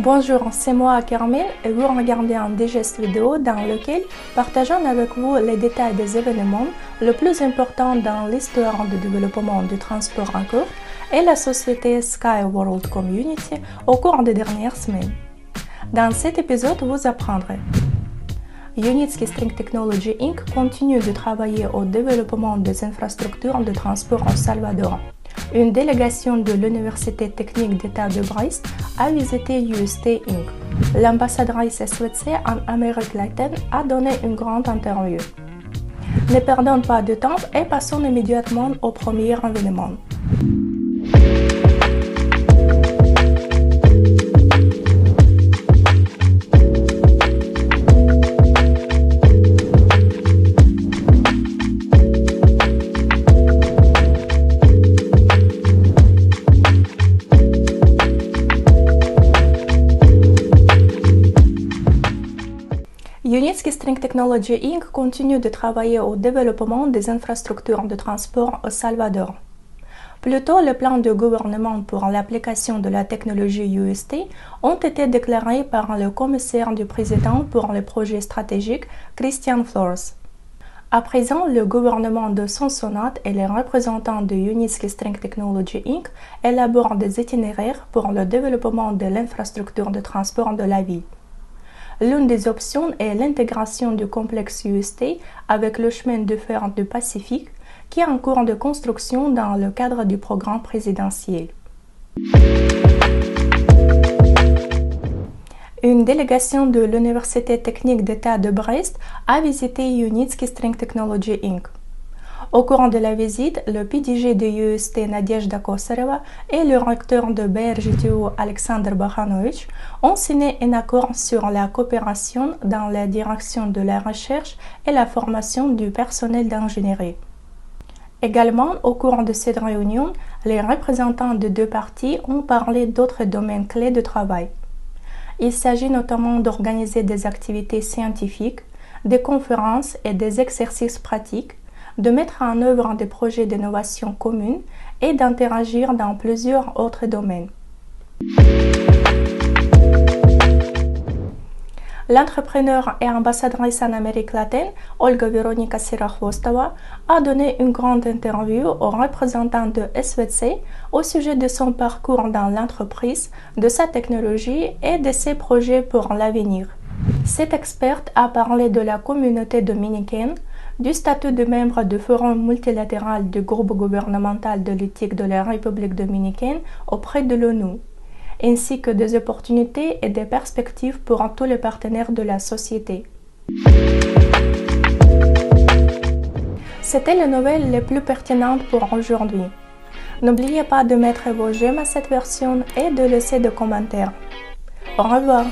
Bonjour, c'est moi Carmen et vous regardez un digest vidéo dans lequel partageons avec vous les détails des événements les plus importants dans l'histoire du développement du transport en cours et la société Sky World Community au cours des dernières semaines. Dans cet épisode, vous apprendrez Unitsky String Technology Inc. continue de travailler au développement des infrastructures de transport au Salvador. Une délégation de l'Université technique d'État de Brest a visité UST Inc. L'ambassadrice SWC en Amérique latine a donné une grande interview. Ne perdons pas de temps et passons immédiatement au premier événement. Unitsky String Technology Inc. continue de travailler au développement des infrastructures de transport au Salvador. Plus tôt, les plans de gouvernement pour l'application de la technologie UST ont été déclarés par le commissaire du président pour les projets stratégiques, Christian Flores. À présent, le gouvernement de Sonsonate et les représentants de Unitsky String Technology Inc. élaborent des itinéraires pour le développement de l'infrastructure de transport de la ville. L'une des options est l'intégration du complexe UST avec le chemin de fer du Pacifique, qui est en cours de construction dans le cadre du programme présidentiel. Une délégation de l'Université technique d'État de Brest a visité Unitsky String Technology Inc. Au cours de la visite, le PDG de UST Nadezhda Kosareva et le recteur de BRJTU Alexander Bakhanovich ont signé un accord sur la coopération dans la direction de la recherche et la formation du personnel d'ingénierie. Également, au cours de cette réunion, les représentants des deux parties ont parlé d'autres domaines clés de travail. Il s'agit notamment d'organiser des activités scientifiques, des conférences et des exercices pratiques, de mettre en œuvre des projets d'innovation communs et d'interagir dans plusieurs autres domaines. L'entrepreneur et ambassadrice en Amérique latine, Olga Veronika Sirachvostova, a donné une grande interview aux représentants de SWC au sujet de son parcours dans l'entreprise, de sa technologie et de ses projets pour l'avenir. Cette experte a parlé de la communauté dominicaine, du statut de membre du Forum multilatéral du groupe gouvernemental de l'éthique de la République dominicaine auprès de l'ONU, ainsi que des opportunités et des perspectives pour tous les partenaires de la société. C'était les nouvelles les plus pertinentes pour aujourd'hui. N'oubliez pas de mettre vos j'aime à cette version et de laisser des commentaires. Au revoir!